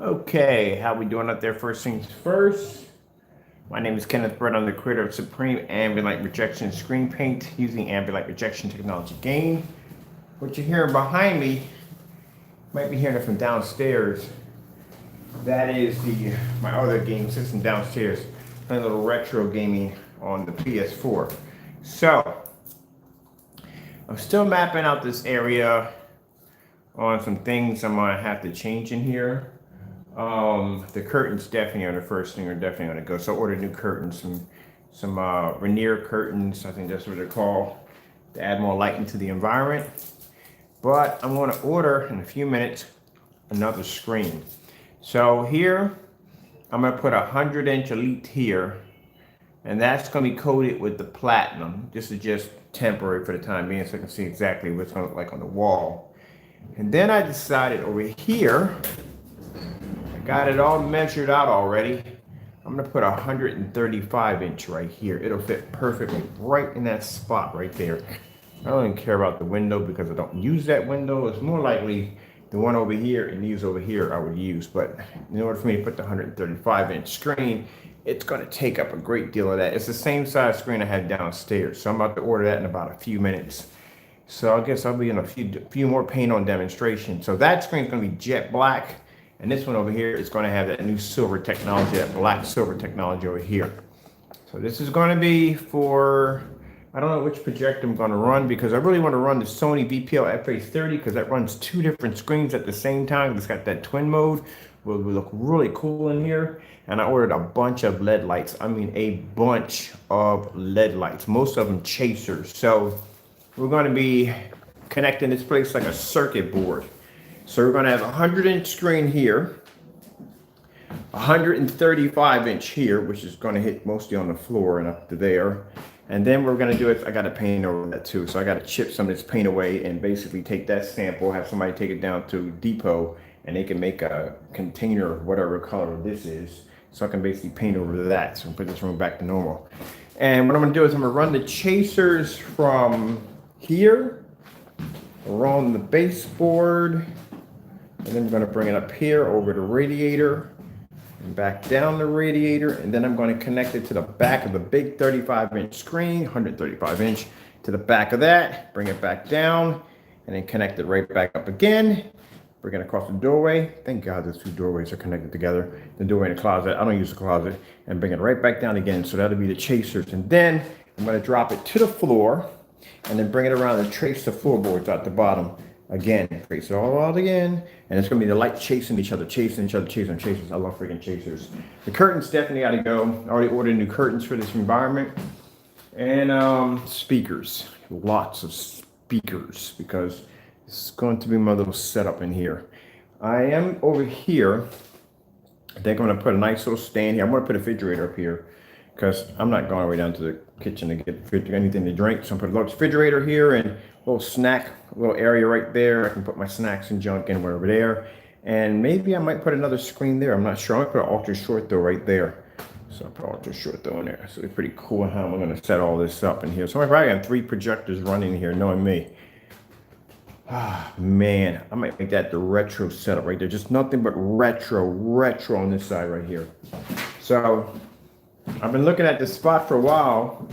Okay, how we doing up there? First things first. My name is Kenneth Brett. I'm the creator of Supreme Ambient Rejection Screen Paint using Ambient Rejection technology gain. What you're hearing behind me, you might be hearing it from downstairs. That is my other game system downstairs, playing a little retro gaming on the PS4. So I'm still mapping out this area on some things I'm gonna have to change in here. The curtains definitely are the first thing are definitely gonna go. So I ordered new curtains, some Rainier curtains, I think that's what they're called, to add more light into the environment. But I'm gonna order in a few minutes another screen. So here, I'm gonna put a 100-inch Elite here, and that's gonna be coated with the platinum. This is just temporary for the time being, so I can see exactly what it's gonna look like on the wall. And then I decided over here, got it all measured out already. I'm gonna put a 135-inch right here. It'll fit perfectly right in that spot right there. I don't even care about the window because I don't use that window. It's more likely the one over here and these over here I would use. But in order for me to put the 135-inch screen, it's gonna take up a great deal of that. It's the same size screen I had downstairs. So I'm about to order that in about a few minutes. So I guess I'll be in a few more paint on demonstration. So that screen's gonna be jet black. And this one over here is going to have that new silver technology, that black silver technology over here. So this is going to be for, I don't know which projector I'm going to run because I really want to run the Sony VPL FA30 because that runs two different screens at the same time. It's got that twin mode. Will look really cool in here. And I ordered a bunch of LED lights. I mean, a bunch of LED lights, most of them chasers. So we're going to be connecting this place like a circuit board. So we're going to have a 100-inch screen here, 135-inch here, which is going to hit mostly on the floor and up to there. And then we're going to do it. I got to paint over that too. So I got to chip some of this paint away and basically take that sample, have somebody take it down to Depot, and they can make a container of whatever color this is. So I can basically paint over that. So put this room back to normal. And what I'm going to do is I'm going to run the chasers from here around the baseboard. And then I'm going to bring it up here over the radiator and back down the radiator. And then I'm going to connect it to the back of the big 35-inch screen, 135-inch, to the back of that. Bring it back down and then connect it right back up again. Bring it across the doorway. Thank God those two doorways are connected together. The doorway and the closet. I don't use the closet. And bring it right back down again. So that'll be the chasers. And then I'm going to drop it to the floor and then bring it around and trace the floorboards out the bottom. Again, trace it all out again, and it's gonna be the light chasing each other, chasing. I love freaking chasers. The curtains definitely gotta go. I already ordered new curtains for this environment. And speakers, lots of speakers, because it's going to be my little setup in here. I am over here. I think I'm gonna put a nice little stand here. I'm gonna put a refrigerator up here, because I'm not going all the way down to the kitchen to get anything to drink. So I'm putting a little refrigerator here and a little snack, little area right there. I can put my snacks and junk in over there. And maybe I might put another screen there. I'm not sure. I'm gonna put an ultra short though right there. So I'll put ultra short though in there. So it's pretty cool how I'm gonna set all this up in here. So I probably got 3 projectors running here, knowing me. Ah, man, I might make that the retro setup right there. Just nothing but retro on this side right here. So I've been looking at this spot for a while,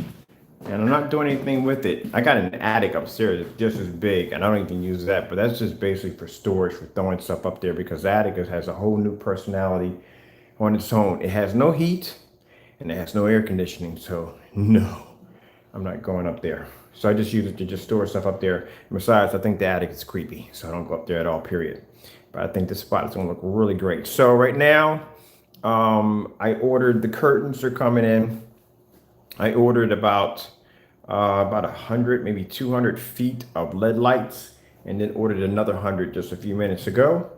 and I'm not doing anything with it. I got an attic upstairs that's just as big, and I don't even use that, but that's just basically for storage, for throwing stuff up there, because the attic has a whole new personality on its own. It has no heat, and it has no air conditioning, so no, I'm not going up there. So I just use it to just store stuff up there. And besides, I think the attic is creepy, so I don't go up there at all, period. But I think this spot is gonna look really great. So right now, I ordered the curtains are coming in. I ordered about 100, maybe 200 feet of LED lights, and then ordered another 100 just a few minutes ago.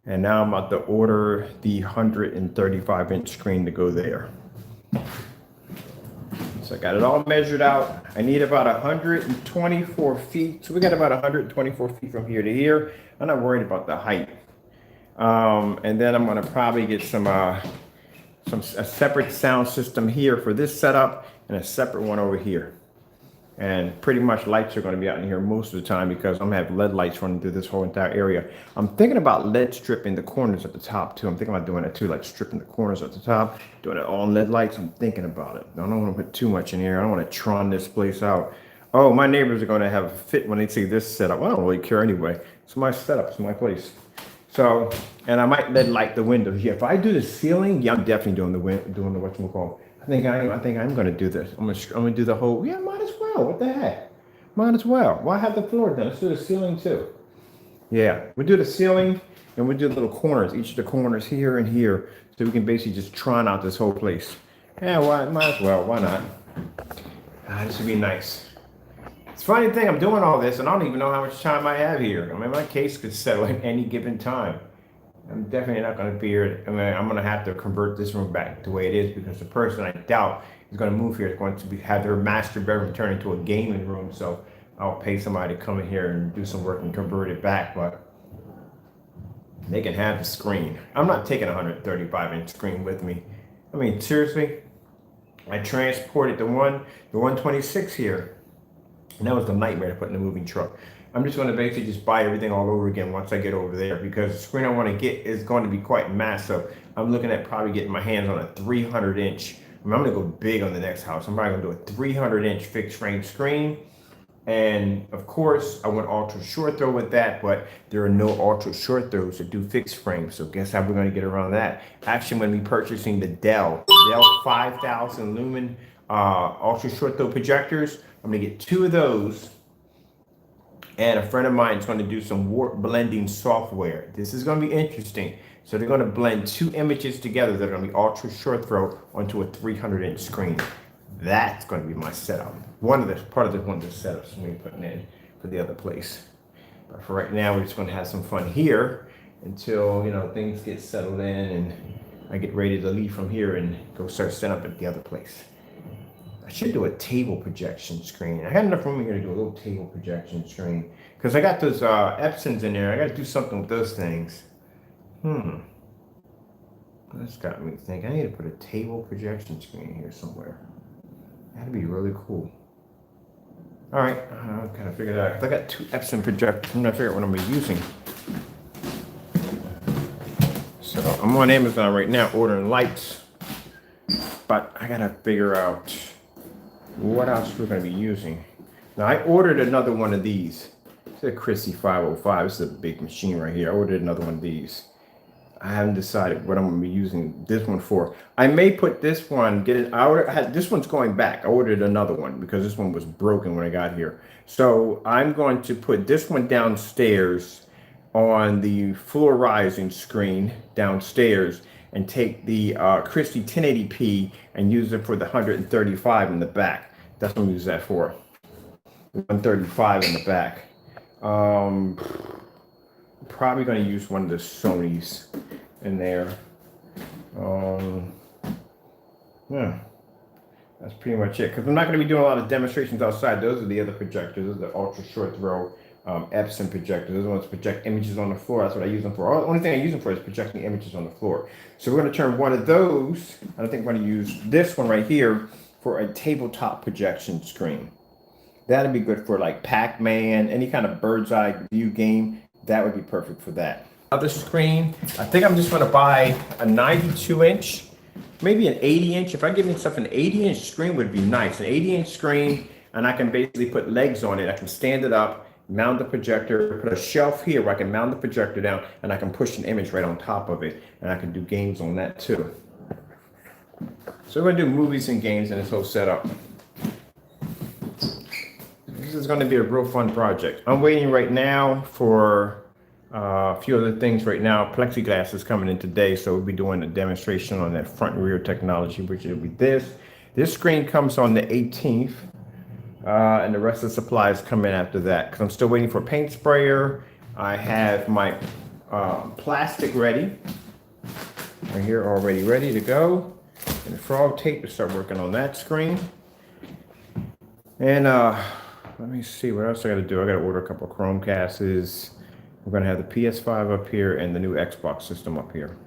And now I'm about to order the 135-inch screen to go there. So I got it all measured out. I need about 124 feet. So we got about 124 feet from here to here. I'm not worried about the height. And then I'm gonna probably get a separate sound system here for this setup and a separate one over here. And pretty much lights are going to be out in here most of the time because I'm going to have LED lights running through this whole entire area. I'm thinking about LED stripping the corners at the top too. I'm thinking about doing that too, like stripping the corners at the top, doing it all LED lights. I'm thinking about it. I don't want to put too much in here. I don't want to tron this place out. Oh, my neighbors are going to have a fit when they see this setup. Well, I don't really care anyway. It's my setup. It's my place. So, and I might LED light the windows. Yeah, if I do the ceiling, yeah, I'm definitely doing the whatchamacallit. I think I'm going to do this. I'm going to do the whole. Yeah, might as well. What the heck? Might as well. Why have the floor done? Let's do the ceiling too. Yeah, we'll do the ceiling and we'll do the little corners. Each of the corners here and here, so we can basically just tron out this whole place. Yeah, why? Might as well. Why not? This would be nice. It's a funny thing. I'm doing all this, and I don't even know how much time I have here. I mean, my case could settle at any given time. I'm definitely not going to be here. I mean, I'm going to have to convert this room back the way it is because the person I doubt is going to move here is going to have their master bedroom turn into a gaming room. So I'll pay somebody to come in here and do some work and convert it back. But they can have the screen. I'm not taking a 135-inch screen with me. I mean, seriously, I transported the 126 here, and that was the nightmare to put in the moving truck. I'm just going to basically just buy everything all over again once I get over there because the screen I want to get is going to be quite massive. I'm looking at probably getting my hands on a 300-inch. I mean, I'm going to go big on the next house. I'm probably going to do a 300-inch fixed frame screen. And of course, I want ultra short throw with that, but there are no ultra short throws that do fixed frames. So guess how we're going to get around that? Actually, I'm going to be purchasing the Dell 5000 lumen ultra short throw projectors. I'm going to get 2 of those. And a friend of mine is going to do some warp blending software. This is going to be interesting. So they're going to blend 2 images together that are going to be ultra short throw onto a 300-inch screen. That's going to be my setup. One of the setups we're putting in for the other place. But for right now, we're just going to have some fun here until things get settled in and I get ready to leave from here and go start setting up at the other place. I should do a table projection screen. I got enough room here to do a little table projection screen because I got those Epsons in there. I got to do something with those things. That's got me thinking. I need to put a table projection screen here somewhere. That'd be really cool. All right, I kind of figured it out. I got 2 Epson projectors. I'm gonna figure out what I'm gonna be using. So I'm on Amazon right now ordering lights, but I gotta figure out what else we're going to be using. Now, I ordered another one of these. It's a Chrissy 505. This is a big machine right here. I ordered another one of these. I haven't decided what I'm going to be using this one for. I may put this one, this one's going back. I ordered another one because this one was broken when I got here. So I'm going to put this one downstairs on the floor rising screen downstairs and take the Christie 1080p and use it for the 135 in the back. That's what I'm use that for. 135 in the back. Probably going to use one of the Sonys in there. Yeah, that's pretty much it. Because I'm not going to be doing a lot of demonstrations outside. Those are the other projectors. Those are the ultra short throw Epson projectors. Those ones project images on the floor. That's what I use them for. The only thing I use them for is projecting images on the floor. So we're going to turn one of those. I think we're going to use this one right here for a tabletop projection screen. That'd be good for like Pac-Man, any kind of bird's eye view game. That would be perfect for that. Other screen, I think I'm just going to buy a 92-inch, maybe an 80-inch. If I give myself an 80-inch screen would be nice. An 80-inch screen, and I can basically put legs on it. I can stand it up, mount the projector, put a shelf here where I can mount the projector down, and I can push an image right on top of it, and I can do games on that too. So we're going to do movies and games in this whole setup. This is going to be a real fun project. I'm waiting right now for a few other things right now. Plexiglass is coming in today, so we'll be doing a demonstration on that front and rear technology, which will be this. This screen comes on the 18th, and the rest of the supplies come in after that, because I'm still waiting for a paint sprayer. I have my plastic ready, right here, already ready to go. And the frog tape to start working on that screen. And let me see what else I got to do. I got to order a couple of Chromecasts. We're going to have the PS5 up here and the new Xbox system up here.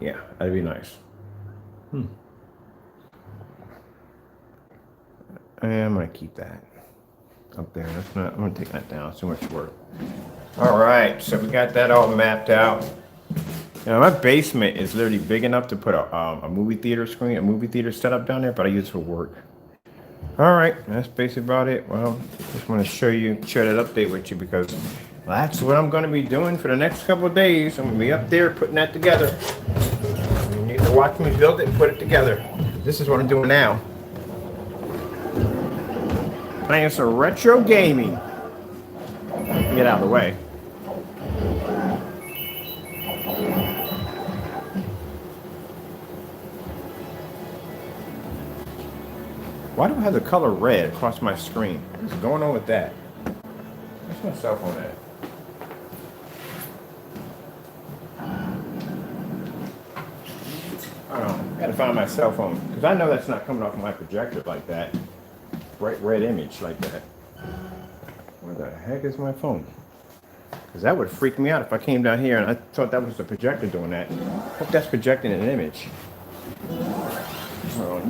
Yeah, that'd be nice. And I'm gonna keep that up there. That's not. I'm gonna take that down. It's too much work. All right, so we got that all mapped out. You know, my basement is literally big enough to put a movie theater screen, a movie theater setup down there, but I use it for work. All right, that's basically about it. Well, just want to share that update with you because that's what I'm going to be doing for the next couple of days. I'm going to be up there putting that together. You need to watch me build it and put it together. This is what I'm doing now. Playing some retro gaming. Get out of the way. Why do I have the color red across my screen? What's going on with that? Where's my cell phone at? I don't know. I gotta find my cell phone because I know that's not coming off my projector like that. Bright red image like that. Where the heck is my phone? Because that would freak me out if I came down here and I thought that was the projector doing that. Hope that's projecting an image.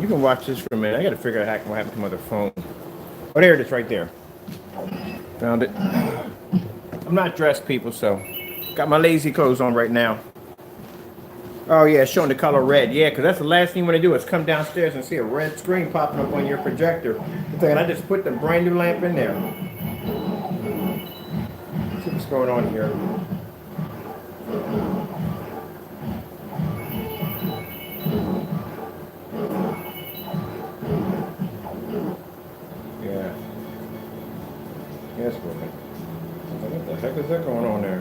You can watch this for a minute. I gotta figure out what happened to my other phone. Oh, there it is, right there. Found it. I'm not dressed, people, so got my lazy clothes on right now. Oh yeah, it's showing the color red. Yeah, because that's the last thing you want to do is come downstairs and see a red screen popping up on your projector. I'm thinking I just put the brand new lamp in there. Let's see what's going on here. Yes, woman. What the heck is that going on there?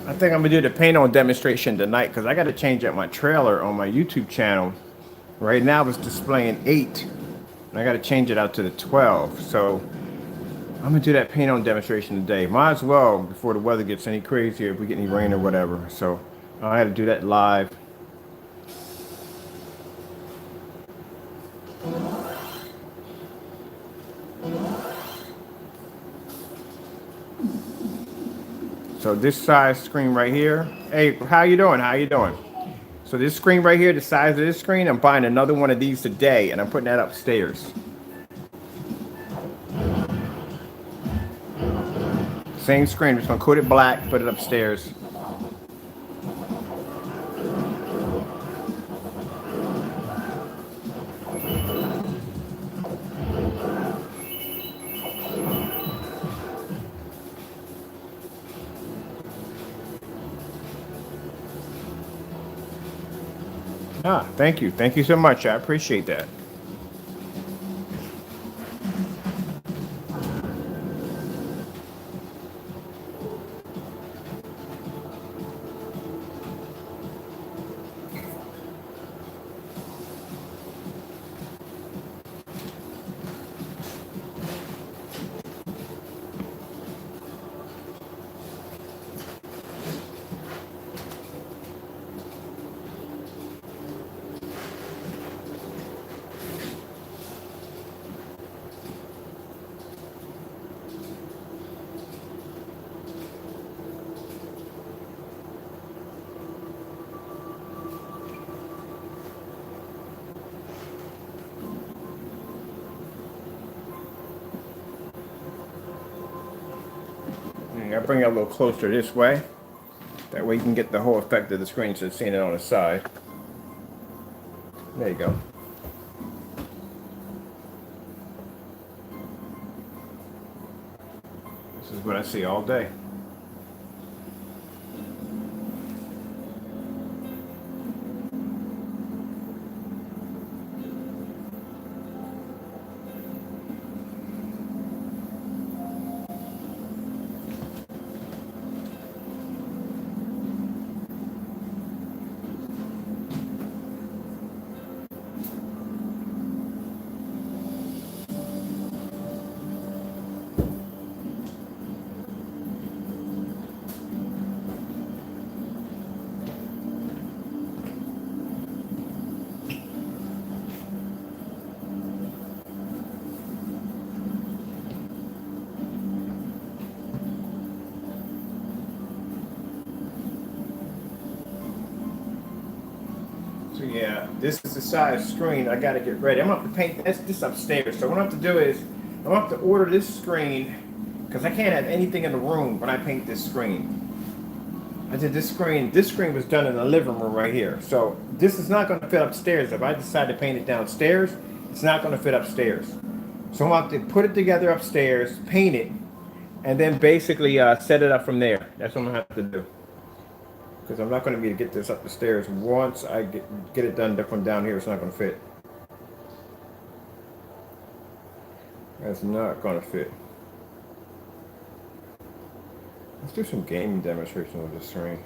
I think I'm gonna do the paint on demonstration tonight because I got to change out my trailer on my YouTube channel. Right now it's displaying 8, and I got to change it out to the 12. So I'm gonna do that paint on demonstration today. Might as well before the weather gets any crazier, if we get any rain or whatever. So I had to do that live. So this size screen right here. Hey, how you doing? How you doing? So this screen right here, the size of this screen, I'm buying another one of these today, and I'm putting that upstairs. Same screen, just gonna coat it black, put it upstairs. Ah, thank you. Thank you so much. I appreciate that. I bring it a little closer this way. That way you can get the whole effect of the screen instead of seeing it on the side. There you go. This is what I see all day. So yeah, this is the size screen I gotta get ready. I'm gonna have to paint this upstairs. So what I have to do is, I'm gonna have to order this screen, because I can't have anything in the room when I paint this screen. I did this screen was done in the living room right here. So this is not gonna fit upstairs. If I decide to paint it downstairs, it's not gonna fit upstairs. So I'm gonna have to put it together upstairs, paint it, and then basically set it up from there. That's what I'm gonna have to do. Because I'm not going to be able to get this up the stairs. Once I get it done from down here, it's not going to fit. That's not going to fit. Let's do some gaming demonstration with this screen.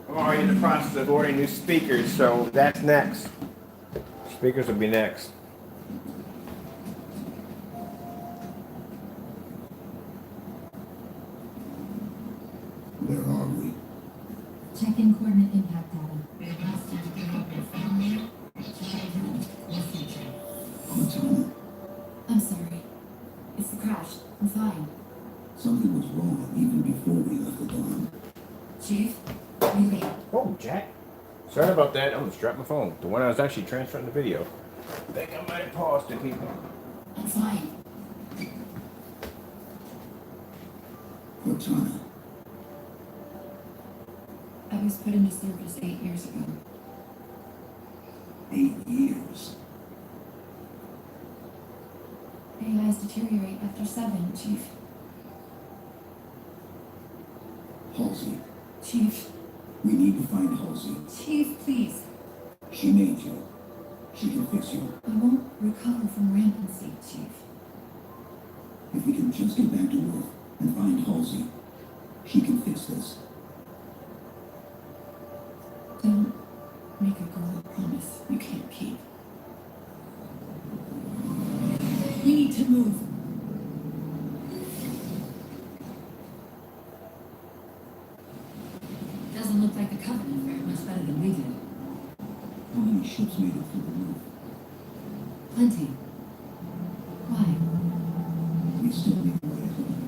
I'm already in the process of ordering new speakers, so that's next. Speakers will be next. Where are we? Check-in coordinate impact data. Cortana, I'm sorry. It's the crash. I'm fine. something was wrong even before we left the barn. Chief, relay. Oh, Jack. Sorry about that. I'm gonna strap my phone. The one I was actually transferring the video. I think I might have paused it, people. I'm fine. Cortana, I was put into service 8 years ago. 8 years. AIs deteriorate after 7, Chief. Halsey, Chief. we need to find Halsey. Chief, please. She made you. She can fix you. I won't recover from rampancy, Chief. If we can just get back to work and find Halsey, she can fix this. Don't make a girl a promise you can't keep. We need to move. Doesn't Doesn't look like the Covenant fared much better than we did. How many ships made it through the roof? Plenty. Why? We still need a way to help them.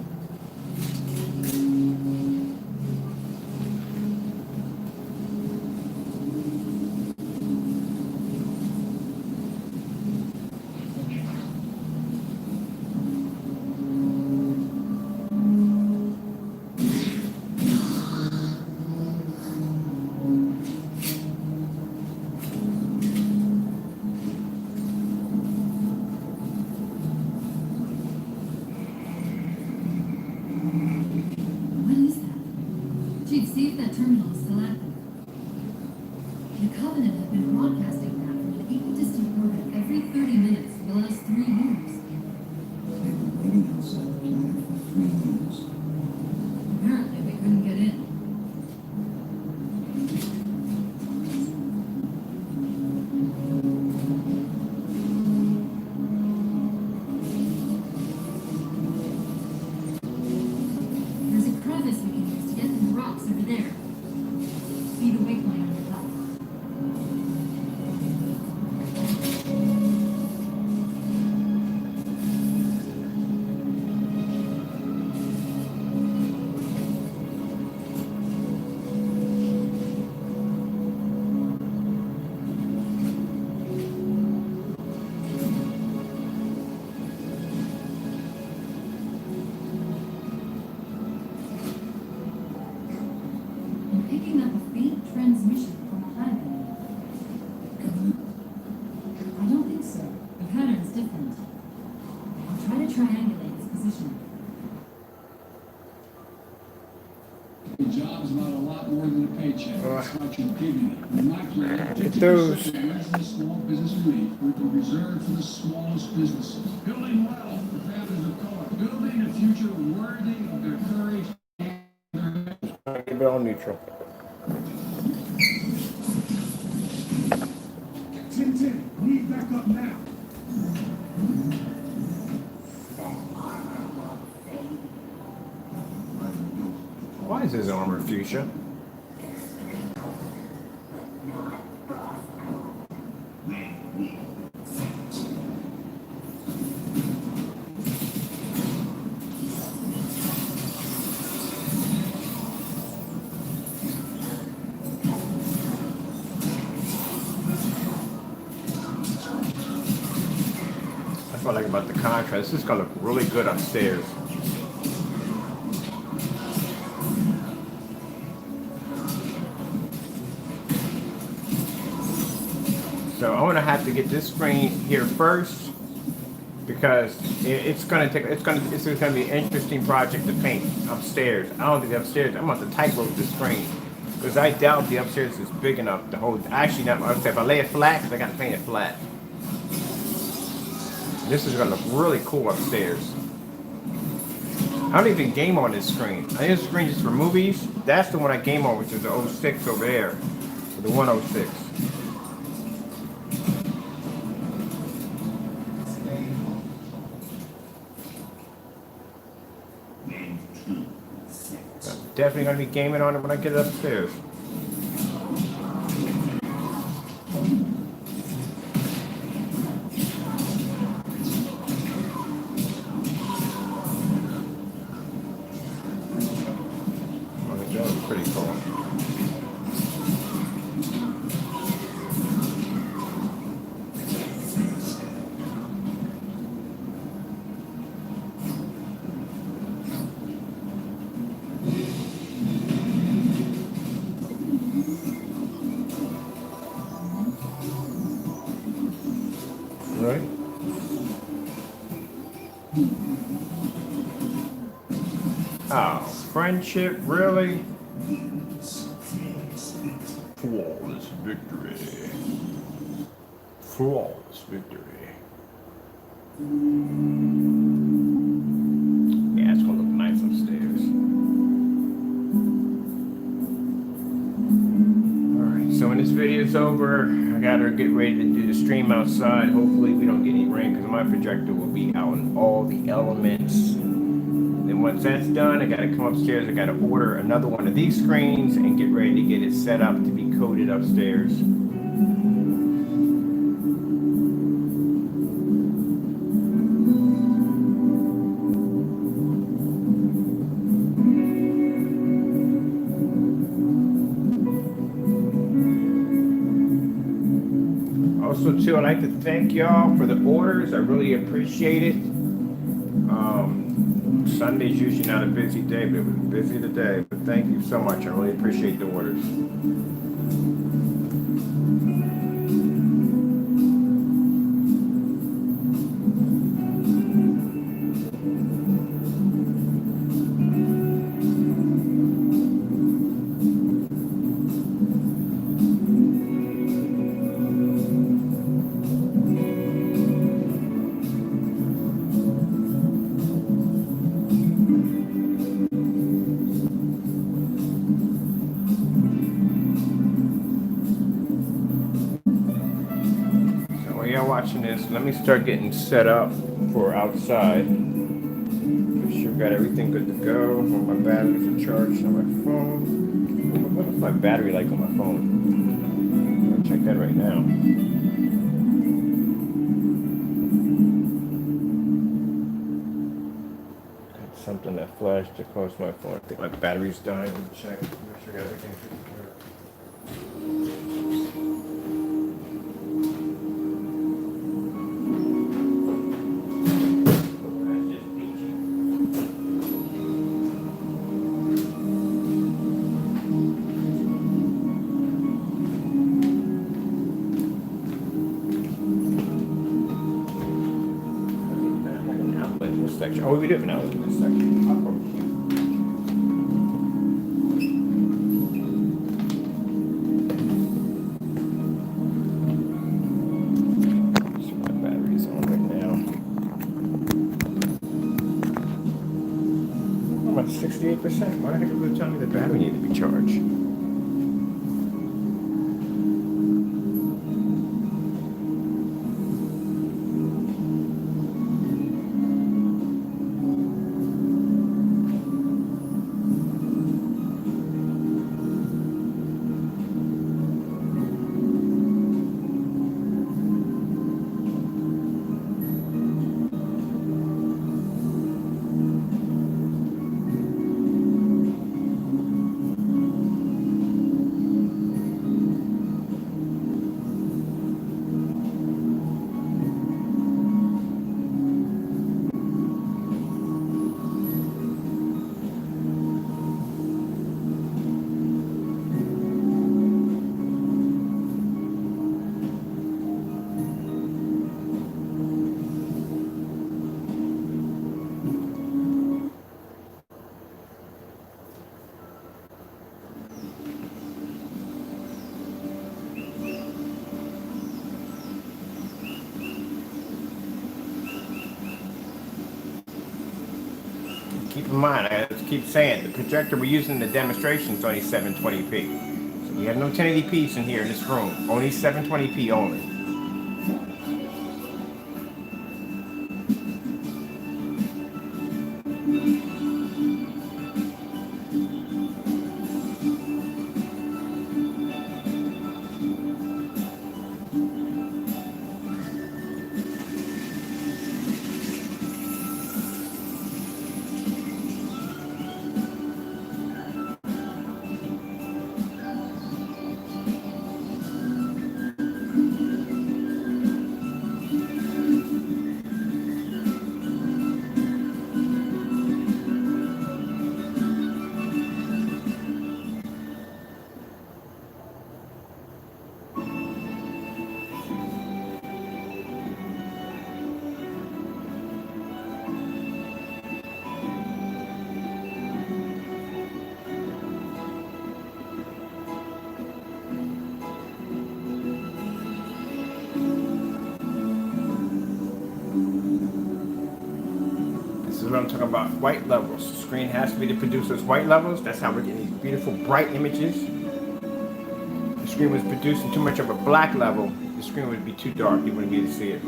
What is that? Chief, see if that terminal is still active. The Covenant have been broadcasting that from an equidistant orbit every 30 minutes for the last 3 years. They've been waiting outside the planet for 3 years. Apparently, we couldn't get in. There's a crevice we can use to get through the rocks over there. See the waypoint on your left. I'm picking up a faint transmission from a highway. Covenant, I don't think so. The pattern's different. I'll try to triangulate its position. The job's about a lot more than a paycheck. It's about your dignity. In my plan, Get those. 50% of the small business relief would be reserved for the smallest businesses. Building wealth for families of color. Building a future worthy of their courage and their Keep it on neutral. 10-10. Need back up now. Why is his armor fuchsia? That's what I like about the contrast. This is gonna look really good upstairs. So I'm gonna have to get this screen here first because it's gonna be an interesting project to paint upstairs. I don't think the upstairs. I'm gonna have to tightrope this screen because I doubt the upstairs is big enough to hold. Actually, not. If I lay it flat, because I gotta paint it flat. This is gonna look really cool upstairs. I don't even game on this screen. I think this screen is for movies. That's the one I game on, which is the 06 over there, or the 106. I'm definitely gonna be gaming on it when I get it upstairs. I think that was pretty cool. Right? Oh, friendship, really? Flawless victory. Flawless victory. Yeah, it's gonna look nice upstairs. Alright, so when this video's over, I gotta get ready to do the stream outside. Hopefully we don't get any rain because my projector will be out in all the elements. Then then once that's done, I gotta come upstairs. I gotta order another one of these screens and get ready to get it set up to be coated upstairs. Also, too, I'd like to thank y'all for the orders. I really appreciate it. Sunday's usually not a busy day, but it was busy today. But thank you so much. I really appreciate the orders. Watching this, let me start getting set up for outside. Make sure I've got everything good to go. All my batteries are charged on my phone. What is my battery like on my phone? I'll check that right now. Got something that flashed across my phone. I think my battery's dying. Let me check. Make sure I got everything taken care of. Section. Oh, we do have an outlet in this section. So my battery's on right now. I'm at 68%. Why the heck are they telling me the battery needed to be charged? Keep in mind, I keep saying, the projector we're using in the demonstration is only 720p. So we have no 1080p's in here in this room. Only 720p only. What I'm talking about, white levels. The screen has to be to produce those white levels. That's how we're getting these beautiful bright images. If the screen was producing too much of a black level, the screen would be too dark. You wouldn't be able to see it.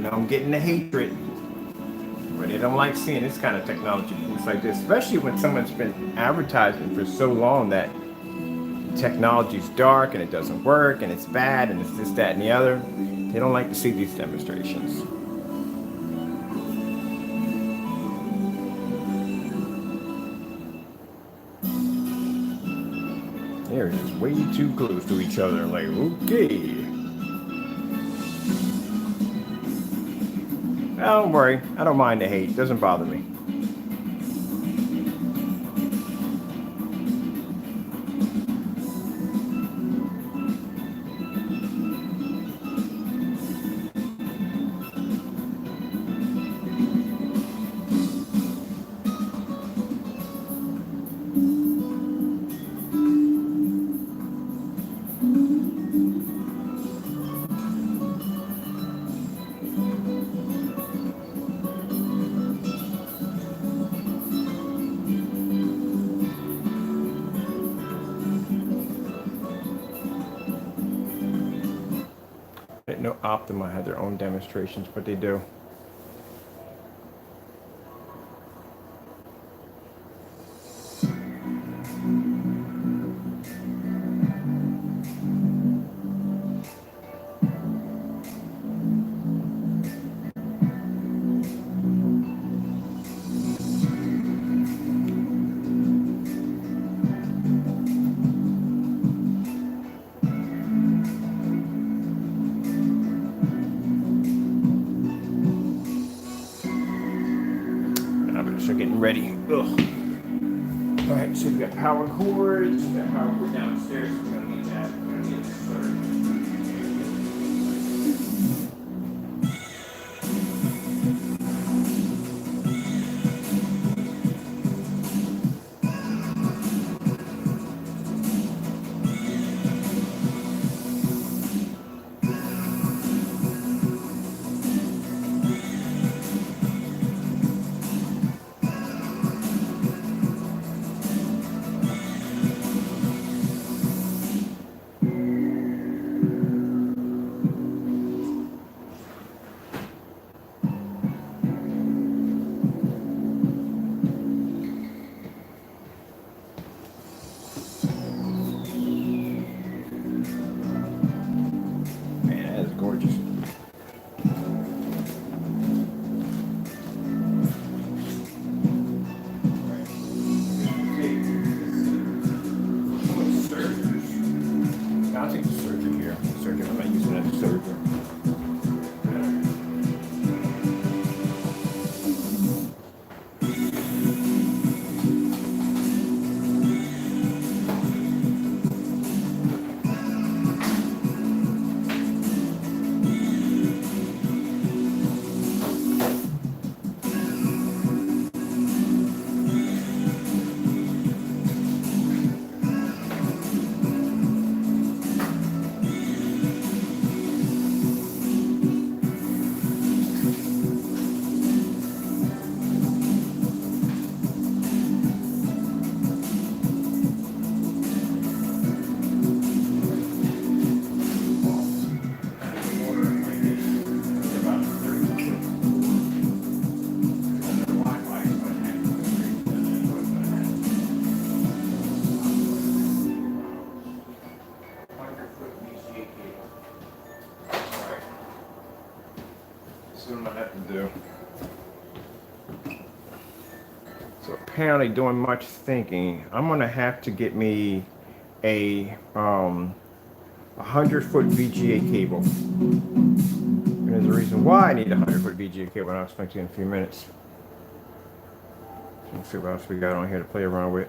know I'm getting the hatred, but they don't like seeing this kind of technology, things like this, especially when someone's been advertising for so long that technology's dark and it doesn't work and it's bad and it's this, that, and the other. They don't like to see these demonstrations. They're just way too close to each other. Like, okay. Don't worry. I don't mind the hate. It doesn't bother me. I didn't know Optima had their own demonstrations, but they do. Getting ready. Ugh. All right, so we got power cords. We got power cord downstairs. We're gonna need that. We're gonna need this third. Apparently doing much thinking, I'm gonna have to get me a 100-foot VGA cable. And there's a reason why I need a 100-foot VGA cable, and I'll explain to you in a few minutes. Let's see what else we got on here to play around with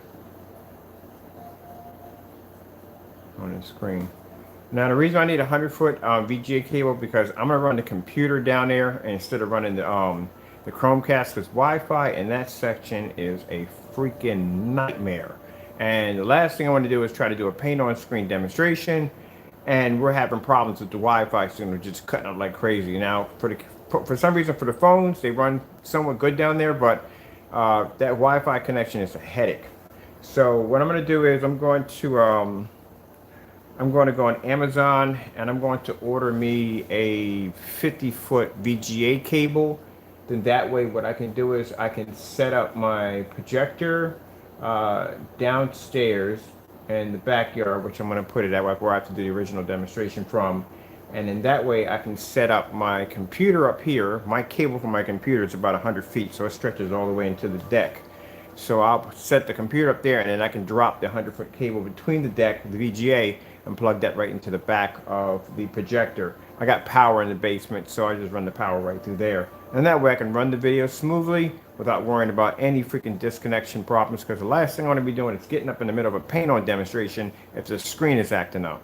on the screen. Now the reason I need a 100-foot VGA cable, because I'm gonna run the computer down there instead of running the Chromecast, because Wi-Fi in that section is a freaking nightmare. And the last thing I want to do is try to do a paint on screen demonstration, and we're having problems with the Wi-Fi signal just cutting up like crazy. Now for some reason for the phones, they run somewhat good down there, but that Wi-Fi connection is a headache. So what I'm going to do is I'm going to I'm going to go on Amazon and I'm going to order me a 50-foot VGA cable. Then that way what I can do is I can set up my projector downstairs in the backyard, which I'm going to put it at where I have to do the original demonstration from. And then that way I can set up my computer up here. My cable for my computer is about 100 feet, so it stretches all the way into the deck. So I'll set the computer up there and then I can drop the 100-foot cable between the deck, the VGA, and plug that right into the back of the projector. I got power in the basement, so I just run the power right through there. And that way I can run the video smoothly without worrying about any freaking disconnection problems, because the last thing I want to be doing is getting up in the middle of a paint-on demonstration if the screen is acting up.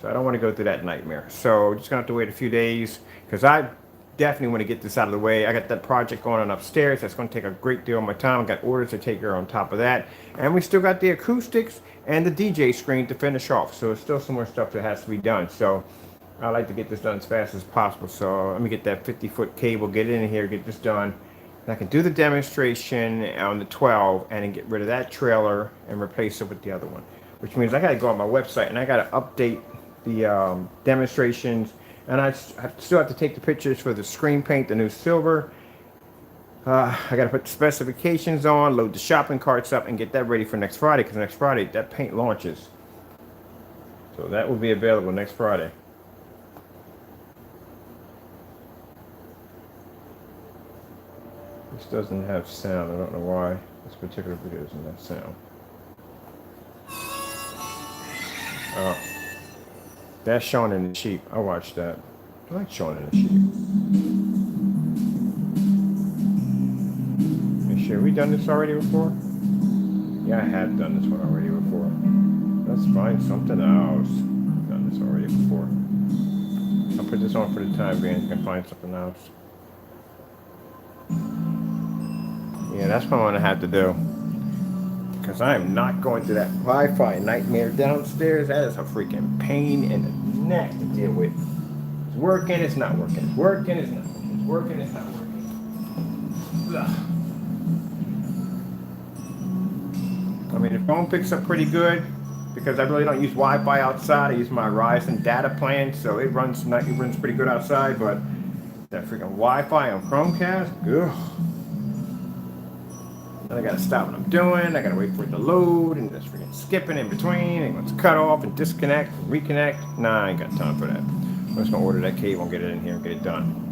So I don't want to go through that nightmare. So just gonna have to wait a few days, because I definitely want to get this out of the way. I got that project going on upstairs. That's going to take a great deal of my time. I got orders to take care of on top of that. And we still got the acoustics and the DJ screen to finish off. So there's still some more stuff that has to be done. So I like to get this done as fast as possible. So let me get that 50-foot cable, get it in here, get this done. And I can do the demonstration on the 12 and then get rid of that trailer and replace it with the other one. Which means I got to go on my website and I got to update the demonstrations. And I still have to take the pictures for the screen paint, the new silver. I got to put the specifications on, load the shopping carts up, and get that ready for next Friday, because next Friday that paint launches. So that will be available next Friday. This doesn't have sound. I don't know why this particular video doesn't have sound. Oh. That's Shaun and the Sheep. I watched that. I like Shaun and the Sheep. Make sure we done this already before? Yeah, I have done this one already before. Let's find something else. I've done this already before. I'll put this on for the time being. You can find something else. Yeah, that's what I'm gonna have to do. Because I am not going through that Wi-Fi nightmare downstairs. That is a freaking pain in the neck to deal with. It's working, it's not working. It's working, it's not working. It's working, it's not working. Ugh. I mean, the phone picks up pretty good because I really don't use Wi-Fi outside. I use my Verizon data plan, so it runs pretty good outside. But that freaking Wi-Fi on Chromecast, ugh. Then I gotta stop what I'm doing. I gotta wait for it to load and just freaking skipping in between. And let's cut off and disconnect and reconnect. Nah, I ain't got time for that. I'm just gonna order that cable and get it in here and get it done.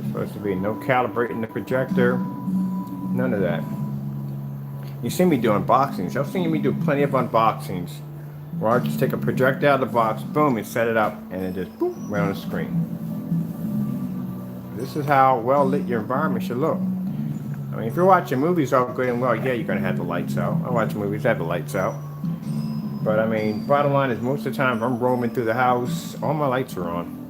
Supposed to be no calibrating the projector, none of that. You see me doing unboxings. I've seen me do plenty of unboxings where I just take a projector out of the box, boom, and set it up, and it just boop right on the screen. This is how well lit your environment should look. I mean, if you're watching movies all good and well, yeah, you're gonna have the lights out. I watch movies, I have the lights out. But I mean, bottom line is most of the time if I'm roaming through the house, all my lights are on.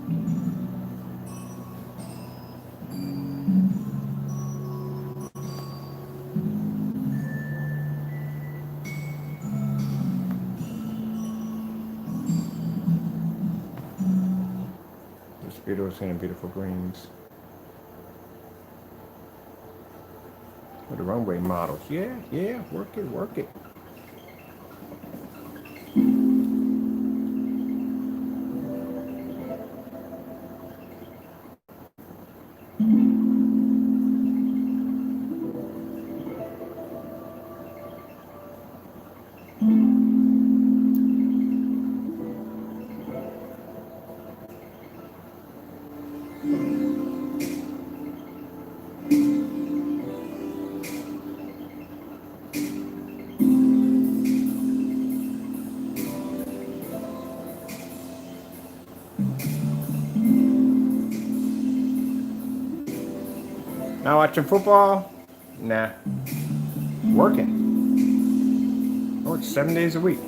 Beautiful skin and beautiful greens. For the runway models. Yeah, work it, work it. Not watching football? Nah. Working. Oh, it's 7 days a week.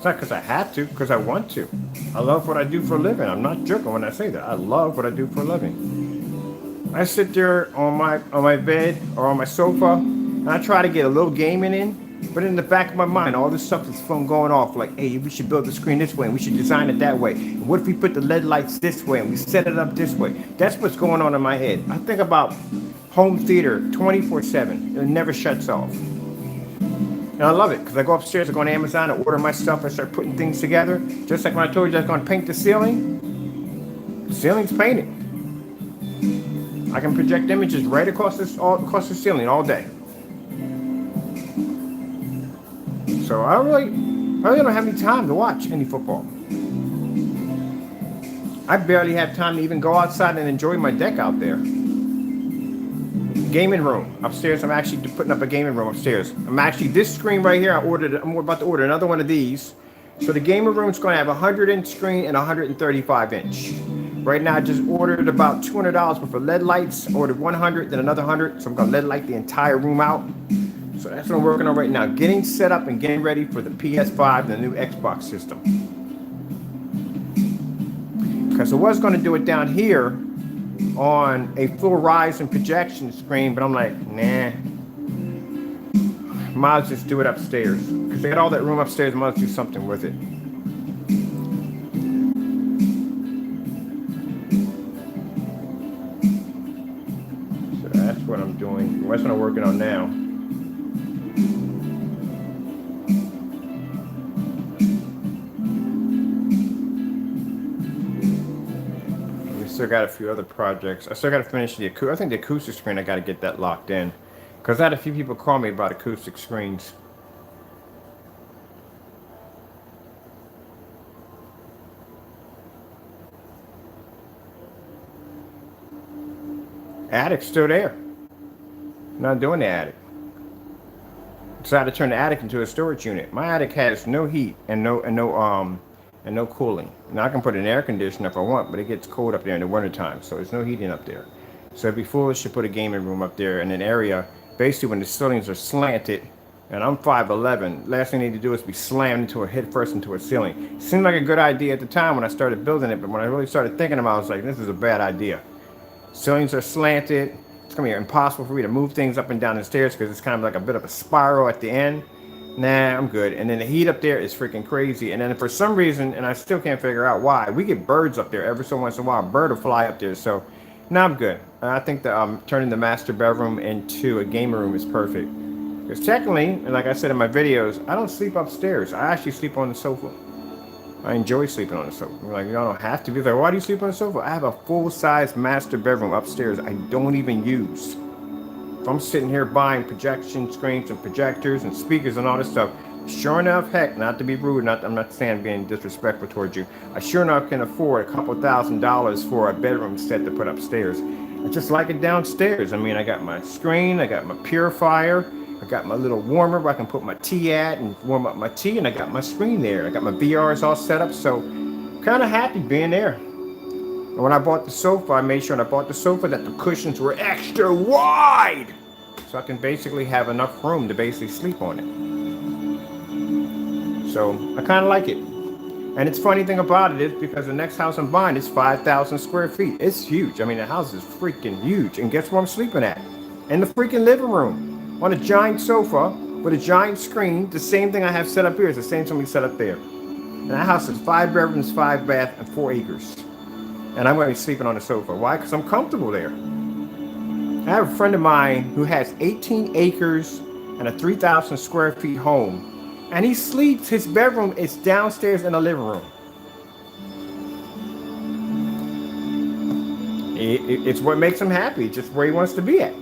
not because I have to, because I want to. I love what I do for a living. I'm not joking when I say that. I love what I do for a living. I sit there on my bed or on my sofa, and I try to get a little gaming in. But in the back of my mind, all this stuff is from going off like, hey, we should build the screen this way, and we should design it that way. And what if we put the LED lights this way, and we set it up this way? That's what's going on in my head. I think about home theater 24/7. It never shuts off. And I love it, because I go upstairs, I go on Amazon, I order my stuff, I start putting things together. Just like when I told you I was going to paint the ceiling. The ceiling's painted. I can project images right across the ceiling all day. So I really don't have any time to watch any football. I barely have time to even go outside and enjoy my deck out there. Gaming room upstairs. I'm actually putting up a gaming room upstairs. This screen right here, I'm about to order another one of these. So the gaming room is going to have a 100-inch screen and a 135-inch. Right now I just ordered about $200 worth of LED lights. Ordered 100, then another 100. So I'm going to LED light the entire room out. So that's what I'm working on right now. Getting set up and getting ready for the PS5 and the new Xbox system. Because I was going to do it down here on a full rise and projection screen, but I'm like, nah. Might as well just do it upstairs. Because they got all that room upstairs, I might as well do something with it. So that's what I'm doing. That's what I'm working on now. Still got a few other projects. I still got to finish the acoustic. I think the acoustic screen, I got to get that locked in. Because I had a few people call me about acoustic screens. Attic's still there. Not doing the attic. Decided to turn the attic into a storage unit. My attic has no heat and no cooling. Now I can put an air conditioner if I want, but it gets cold up there in the wintertime, so there's no heating up there. So it'd be foolish to put a gaming room up there in an area, basically when the ceilings are slanted, and I'm 5'11", last thing I need to do is be slammed head first into a ceiling. Seemed like a good idea at the time when I started building it, but when I really started thinking about it, I was like, this is a bad idea. Ceilings are slanted, it's gonna be impossible for me to move things up and down the stairs because it's kind of like a bit of a spiral at the end. Nah, I'm good. And then the heat up there is freaking crazy. And then for some reason, and I still can't figure out why, we get birds up there every so once in a while. A bird will fly up there. So now I'm good. I think that turning the master bedroom into a gamer room is perfect. Because technically, and like I said in my videos, I don't sleep upstairs. I actually sleep on the sofa. I enjoy sleeping on the sofa. Like, y'all don't have to be like, why do you sleep on the sofa? I have a full-size master bedroom upstairs I don't even use. I'm sitting here buying projection screens and projectors and speakers and all this stuff. Sure enough, heck, not to be rude, I'm not saying being disrespectful towards you. I sure enough can afford a couple $1,000s for a bedroom set to put upstairs. I just like it downstairs. I mean, I got my screen, I got my purifier, I got my little warmer where I can put my tea at and warm up my tea, and I got my screen there. I got my VRs all set up, so kind of happy being there. And when I bought the sofa, I made sure when I bought the sofa that the cushions were extra wide, so I can basically have enough room to basically sleep on it. So I kind of like it. And it's funny thing about it is because the next house I'm buying is 5,000 square feet. It's huge. I mean, the house is freaking huge. And guess where I'm sleeping at? In the freaking living room, on a giant sofa with a giant screen. The same thing I have set up here is the same thing we set up there. And that house is 5 bedrooms, 5 bath, and 4 acres. And I'm going to be sleeping on the sofa. Why? Because I'm comfortable there. I have a friend of mine who has 18 acres and a 3,000 square feet home. And he sleeps, his bedroom is downstairs in the living room. It's what makes him happy, just where he wants to be at.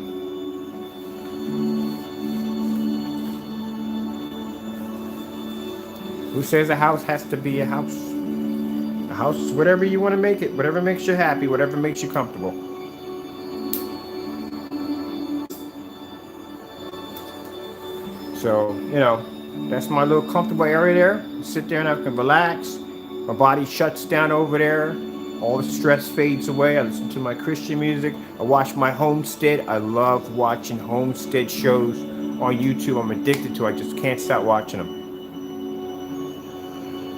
Who says a house has to be a house? A house is whatever you want to make it, whatever makes you happy, whatever makes you comfortable. So, you know, that's my little comfortable area there. Sit there and I can relax. My body shuts down over there. All the stress fades away. I listen to my Christian music. I watch my Homestead. I love watching Homestead shows on YouTube. I'm addicted to it. I just can't stop watching them.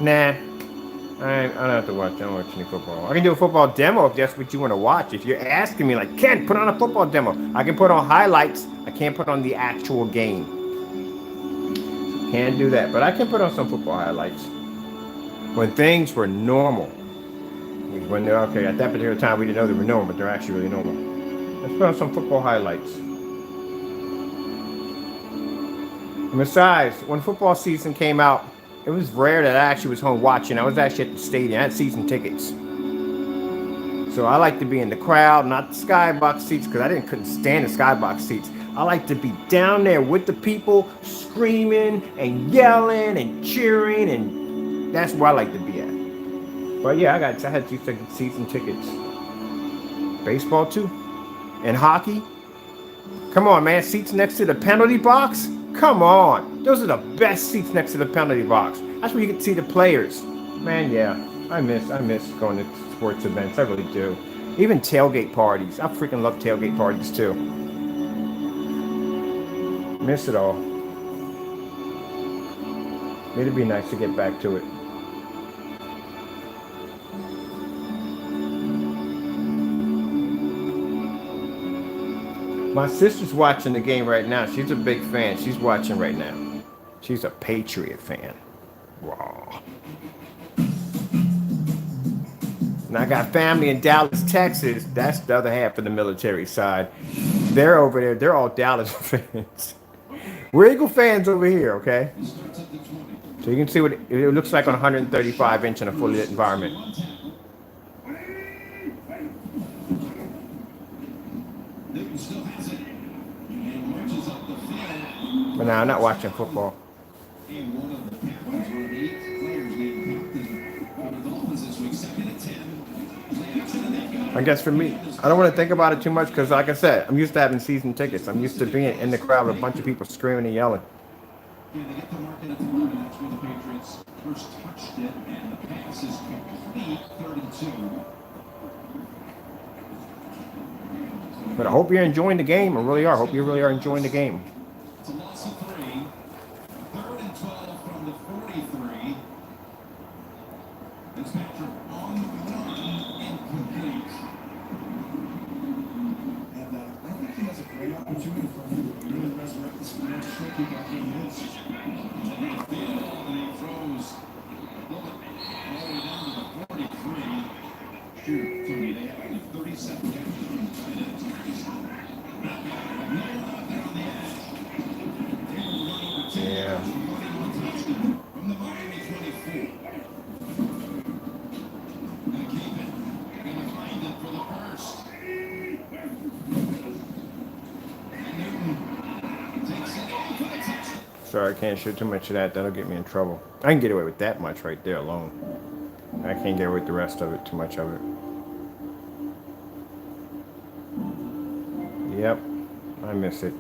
Nah, I don't have to watch. I don't watch any football. I can do a football demo if that's what you want to watch. If you're asking me, like, Ken, put on a football demo. I can put on highlights. I can't put on the actual game. Can't do that, but I can put on some football highlights. When things were normal. When they're okay, at that particular time we didn't know they were normal, but they're actually really normal. Let's put on some football highlights. And besides, when football season came out, it was rare that I actually was home watching. I was actually at the stadium. I had season tickets. So I like to be in the crowd, not the skybox seats, because couldn't stand the skybox seats. I like to be down there with the people, screaming and yelling and cheering, and that's where I like to be at. But yeah, I had season tickets. Baseball too, and hockey. Come on, man, seats next to the penalty box. Come on, those are the best seats next to the penalty box. That's where you can see the players. Man, yeah, I miss going to sports events. I really do. Even tailgate parties. I freaking love tailgate parties too. Miss it all. It'd be nice to get back to it. My sister's watching the game right now. She's a big fan. She's watching right now. She's a Patriot fan. Wow. And I got family in Dallas, Texas. That's the other half of the military side. They're over there. They're all Dallas fans. We're Eagle fans over here, okay? So you can see what it looks like on 135-inch in a fully lit environment. But now I'm not watching football. I guess for me, I don't want to think about it too much because, like I said, I'm used to having season tickets. I'm used to being in the crowd with a bunch of people screaming and yelling. Yeah, they get the market at the line, and that's where the Patriots first touched it, and the pass is complete, 32. But I hope you're enjoying the game. I really are. I hope you really are enjoying the game. It's a loss of 3. 3rd and 12 from the 43. Fitzpatrick on the run, incomplete. And I think he has a great opportunity for him to really resurrect this match quickly back in his. And he throws all the way down to the 43. Shoot, Tony, they have only 30 seconds. Yeah. From the Miami 24. Gonna keep it. Gonna find it for the first. And Newton takes it off for the touchdown. Sorry, I can't shoot too much of that. That'll get me in trouble. I can get away with that much right there alone. I can't get away with the rest of it, too much of it. Yep, I miss it.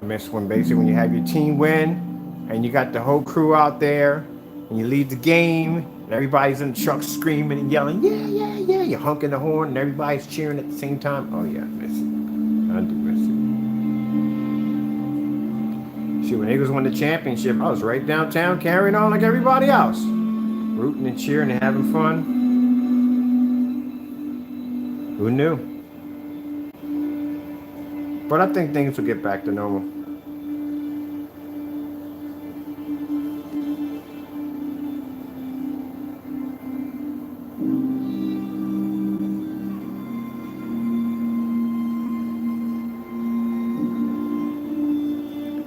I miss when basically when you have your team win and you got the whole crew out there and you leave the game and everybody's in the truck screaming and yelling, yeah, yeah, yeah. You're honking the horn and everybody's cheering at the same time. Oh yeah, I miss it. I do miss it. Shoot, when Eagles won the championship, I was right downtown carrying on like everybody else. Rooting and cheering and having fun. Who knew? But I think things will get back to normal.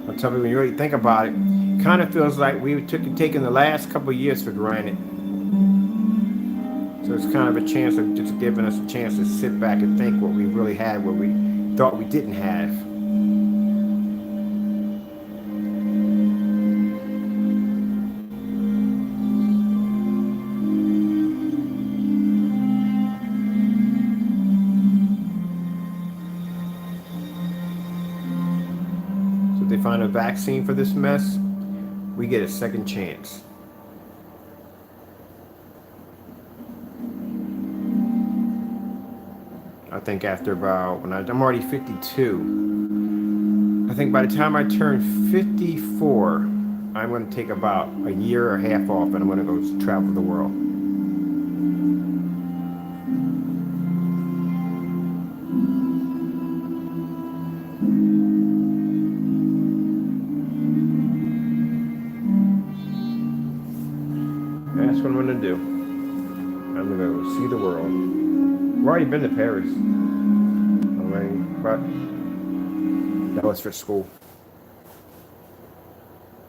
I'll tell you, when you really think about it, it kind of feels like we taken the last couple of years for granted. So it's kind of a chance of just giving us a chance to sit back and think what we really had, what we thought we didn't have. So if they find a vaccine for this mess, we get a second chance. I think after about, I'm already 52. I think by the time I turn 54, I'm going to take about a year or half off, and I'm going to go travel the world. That's what I'm going to do. I'm going to go see the world. I've already been to Paris. But that was for school.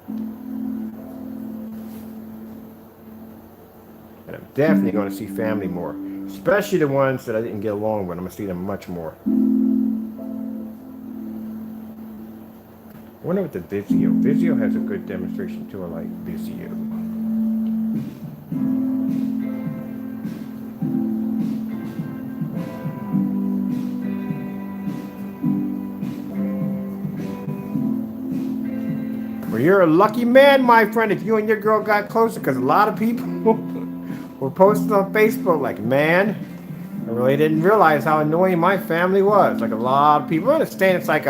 And I'm definitely going to see family more. Especially the ones that I didn't get along with. I'm going to see them much more. I wonder what the Vizio. Vizio has a good demonstration too. I like Vizio. Well, you're a lucky man, my friend, if you and your girl got closer, because a lot of people were posting on Facebook like, man, I really didn't realize how annoying my family was. Like a lot of people. I understand it's like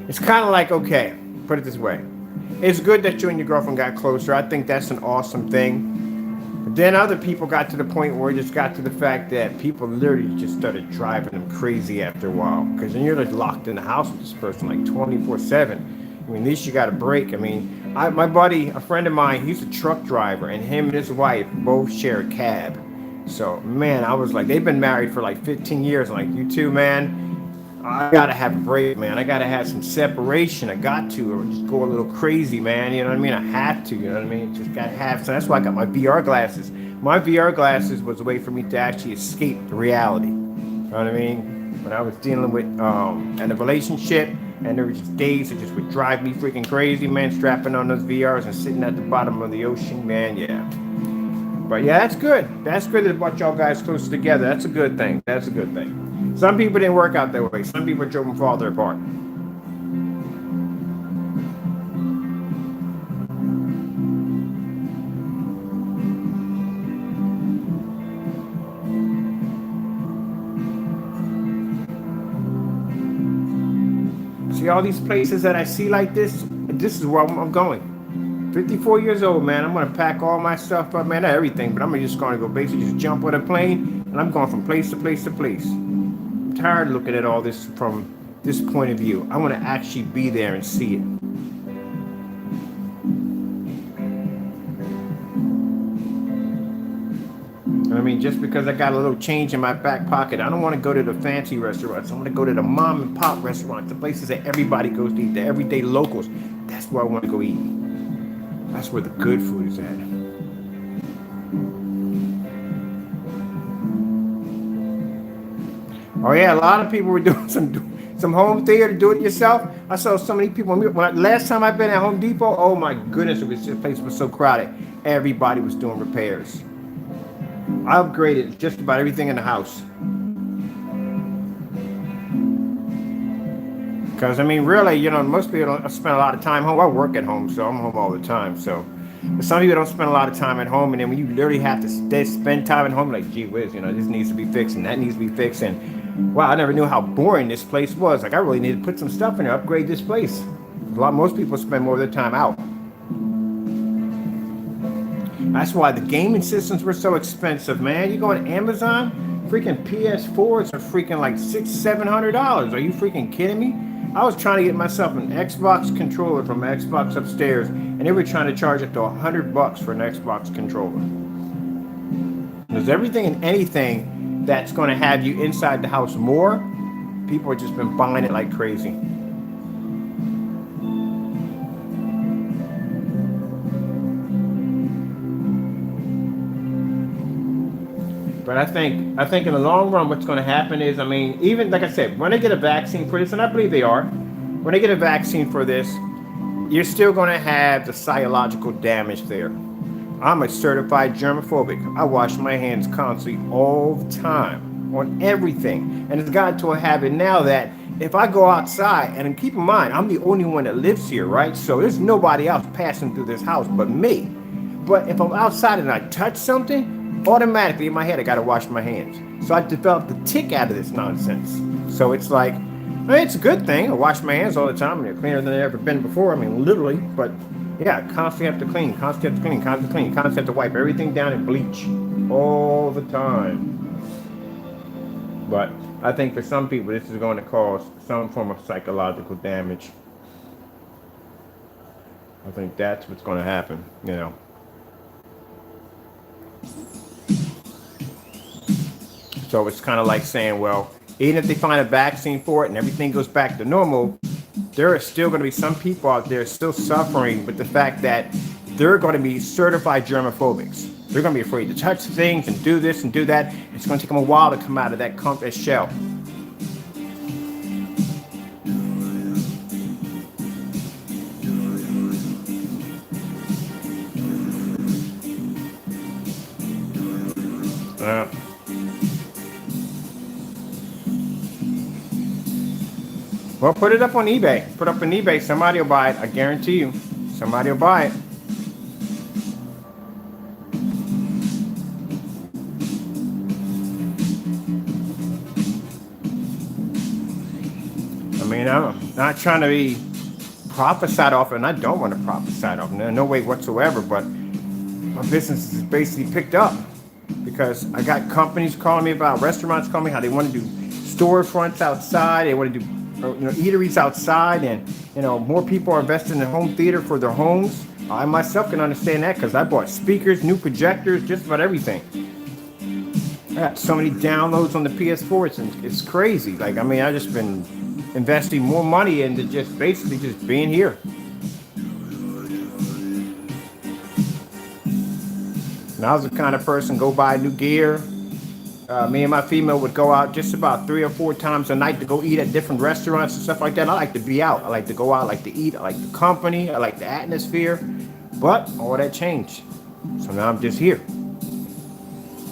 it's kind of like, okay, put it this way. It's good that you and your girlfriend got closer. I think that's an awesome thing. But then other people got to the point where it just got to the fact that people literally just started driving them crazy after a while. Because then you're like locked in the house with this person like 24/7. I mean, at least you got a break. I mean, my buddy, a friend of mine, he's a truck driver, and him and his wife both share a cab. So, man, I was like, they've been married for like 15 years. I'm like, you two, man, I gotta have a break, man. I gotta have some separation. I got to, or just go a little crazy, man. You know what I mean? I have to, you know what I mean? Just gotta have. So that's why I got my VR glasses. My VR glasses was a way for me to actually escape the reality. You know what I mean? When I was dealing with in a relationship, and there were just days that just would drive me freaking crazy, man, strapping on those VRs and sitting at the bottom of the ocean, man, yeah. But yeah, that's good. That's good that it brought y'all guys closer together. That's a good thing. That's a good thing. Some people didn't work out that way. Some people drove them farther apart. See all these places that I see like this? This is where I'm going. 54 years old, man. I'm going to pack all my stuff up, man. Not everything, but I'm just going to go basically just jump on a plane, and I'm going from place to place to place. I'm tired of looking at all this from this point of view. I want to actually be there and see it. I mean, just because I got a little change in my back pocket, I don't want to go to the fancy restaurants. I want to go to the mom and pop restaurants, the places that everybody goes to eat, the everyday locals. That's where I want to go eat. That's where the good food is at. Oh yeah, a lot of people were doing some home theater, do it yourself. I saw so many people. Last time I've been at Home Depot, oh my goodness, the place was so crowded. Everybody was doing repairs. I upgraded just about everything in the house. Because, I mean, really, you know, most people don't spend a lot of time home. I work at home, so I'm home all the time. So, but some people don't spend a lot of time at home. And then when you literally have to spend time at home, like, gee whiz, you know, this needs to be fixed and that needs to be fixed. And, wow, I never knew how boring this place was. Like, I really need to put some stuff in there, upgrade this place. Most people spend more of their time out. That's why the gaming systems were so expensive, man. You go on Amazon, freaking PS4s are freaking like $600-700. Are you freaking kidding me? I was trying to get myself an Xbox controller from Xbox upstairs, and they were trying to charge up to $100 for an Xbox controller. There's everything and anything that's going to have you inside the house more. People have just been buying it like crazy. But I think in the long run, what's going to happen is, I mean, even like I said, when they get a vaccine for this, and I believe they are, when they get a vaccine for this, you're still going to have the psychological damage there. I'm a certified germophobic. I wash my hands constantly all the time on everything. And it's gotten to a habit now that if I go outside, and keep in mind, I'm the only one that lives here, right? So there's nobody else passing through this house but me. But if I'm outside and I touch something, automatically in my head, I got to wash my hands. So I developed the tick out of this nonsense. So it's like, mean, it's a good thing. I wash my hands all the time. They're cleaner than they've ever been before. I mean, literally. But yeah, constantly have to clean, constantly have to clean, constantly clean, constantly have to wipe everything down in bleach all the time. But I think for some people, this is going to cause some form of psychological damage. I think that's what's going to happen, you know. So it's kind of like saying, well, even if they find a vaccine for it and everything goes back to normal, there are still going to be some people out there still suffering with the fact that they're going to be certified germophobics. They're going to be afraid to touch things and do this and do that. It's going to take them a while to come out of that comfort shell. Well, put it up on eBay. Put it up on eBay. Somebody will buy it. I guarantee you. Somebody will buy it. I mean, I'm not trying to be prophesied off, and I don't want to prophesy off. No way whatsoever. But my business is basically picked up because I got companies calling me about, restaurants calling me how they want to do storefronts outside. They want to do eateries outside, and more people are investing in home theater for their homes. I myself can understand that because I bought speakers, new projectors, just about everything. I got so many downloads on the PS4, it's crazy. Like, I mean, I've just been investing more money into just basically just being here. And I was the kind of person go buy new gear. Me and my female would go out just about 3 or 4 times a night to go eat at different restaurants and stuff like that. I like to be out. I like to go out. I like to eat. I like the company. I like the atmosphere. But all that changed. So now I'm just here.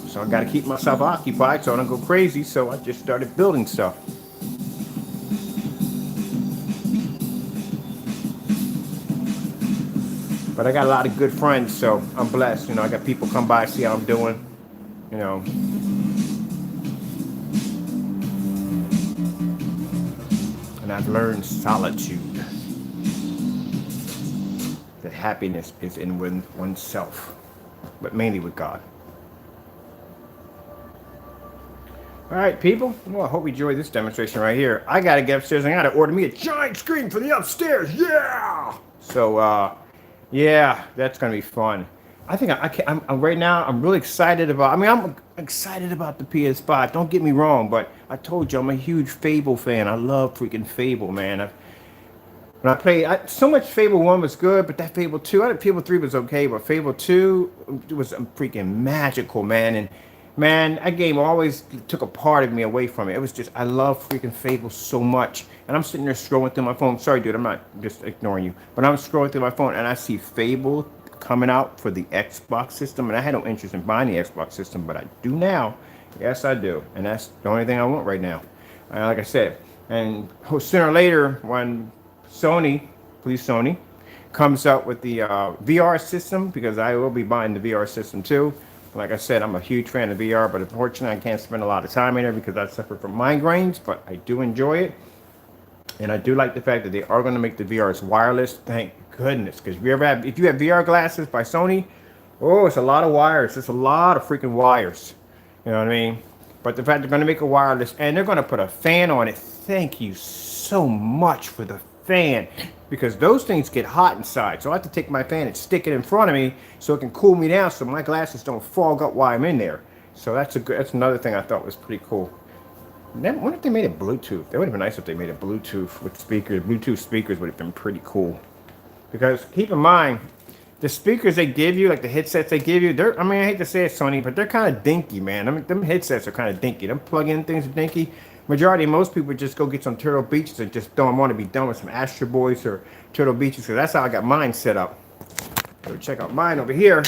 So I got to keep myself occupied so I don't go crazy. So I just started building stuff. But I got a lot of good friends, so I'm blessed. I got people come by, see how I'm doing. And I've learned solitude. That happiness is in oneself, but mainly with God. All right, people. Well, I hope you enjoyed this demonstration right here. I got to get upstairs and I got to order me a giant screen for the upstairs. Yeah! So, yeah, that's going to be fun. I think I'm right now, I'm really excited about, I'm excited about the PS5. Don't get me wrong, but I told you I'm a huge Fable fan. I love freaking Fable, man. When I played, so much Fable 1 was good, but that Fable 2, Fable 3 was okay, but Fable 2 was freaking magical, man. And man, that game always took a part of me away from it. It was just, I love freaking Fable so much. And I'm sitting there scrolling through my phone. Sorry, dude, I'm not just ignoring you. But I'm scrolling through my phone and I see Fable coming out for the Xbox system. And I had no interest in buying the Xbox system, but I do now. Yes, I do. And that's the only thing I want right now. Like I said, and sooner or later, when Sony comes out with the VR system, because I will be buying the VR system too. Like I said, I'm a huge fan of VR, but unfortunately I can't spend a lot of time in it because I suffer from migraines, but I do enjoy it. And I do like the fact that they are going to make the VRs wireless. Thank goodness. Because if you have VR glasses by Sony, oh, it's a lot of wires. It's a lot of freaking wires. You know what I mean? But the fact they're going to make it wireless and they're going to put a fan on it. Thank you so much for the fan. Because those things get hot inside. So I have to take my fan and stick it in front of me so it can cool me down so my glasses don't fog up while I'm in there. So that's another thing I thought was pretty cool. I wonder if they made it Bluetooth. That would have been nice if they made it Bluetooth with speakers. Bluetooth speakers would have been pretty cool. Because keep in mind, the speakers they give you, like the headsets they give you, I hate to say it, Sony, but they're kind of dinky, man. Them headsets are kind of dinky. Them plug-in things are dinky. Most people just go get some Turtle Beaches and just don't want to be done with some Astro Boys or Turtle Beaches, because that's how I got mine set up. So check out mine over here.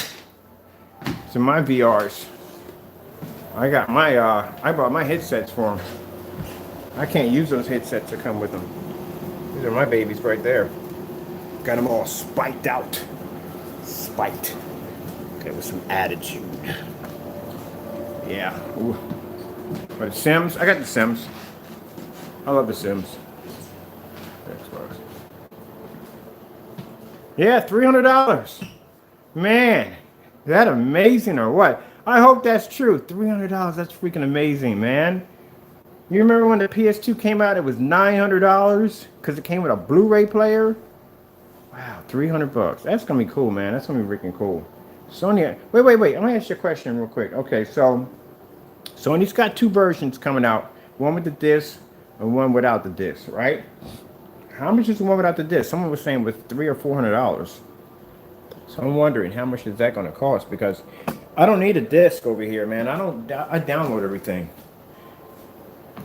So my VRs. I got my, I bought my headsets for them. I can't use those headsets that come with them. These are my babies right there. Got them all spiked out. Spiked. Okay, with some attitude. Yeah. Ooh. But the Sims, I got the Sims. I love the Sims. Yeah, $300. Man, is that amazing or what? I hope that's true. $300, that's freaking amazing, man. You remember when the PS2 came out, it was $900 because it came with a Blu-ray player? Wow, $300. That's gonna be cool, man. That's gonna be freaking cool. Sony, wait. I'm gonna ask you a question real quick. Okay, so Sony's got two versions coming out, one with the disc and one without the disc, right? How much is the one without the disc? Someone was saying with $300 or $400. So I'm wondering how much is that going to cost, because I don't need a disc over here, man. I download everything.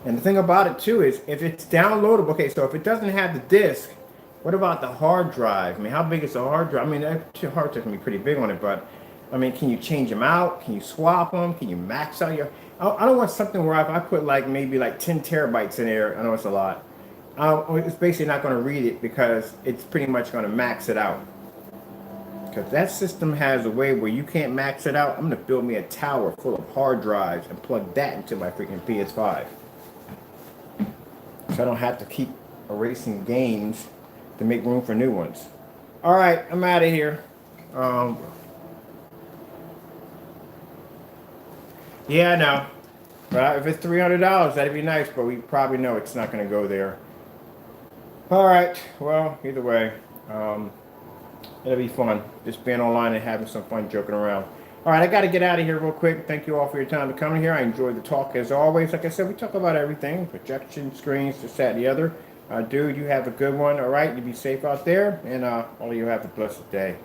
And the thing about it too is if it's downloadable, okay, so if it doesn't have the disc, what about the hard drive? I mean, how big is the hard drive? I mean, that hard drive can be pretty big on it, but I mean, can you change them out? Can you swap them? Can you max out your? I don't want something where if I put like maybe like 10 terabytes in there, I know it's a lot. It's basically not going to read it because it's pretty much going to max it out. Because that system has a way where you can't max it out. I'm going to build me a tower full of hard drives and plug that into my freaking PS5. So I don't have to keep erasing games to make room for new ones. All right, I'm out of here. Yeah, I know. But if it's $300, that'd be nice, but we probably know it's not going to go there. All right. Well, either way, it'll be fun. Just being online and having some fun joking around. All right, I got to get out of here real quick. Thank you all for your time to come here. I enjoyed the talk as always. Like I said, we talk about everything. Projection, screens, this, that, and the other. Dude, you have a good one. All right. You be safe out there. And all of you have a blessed day.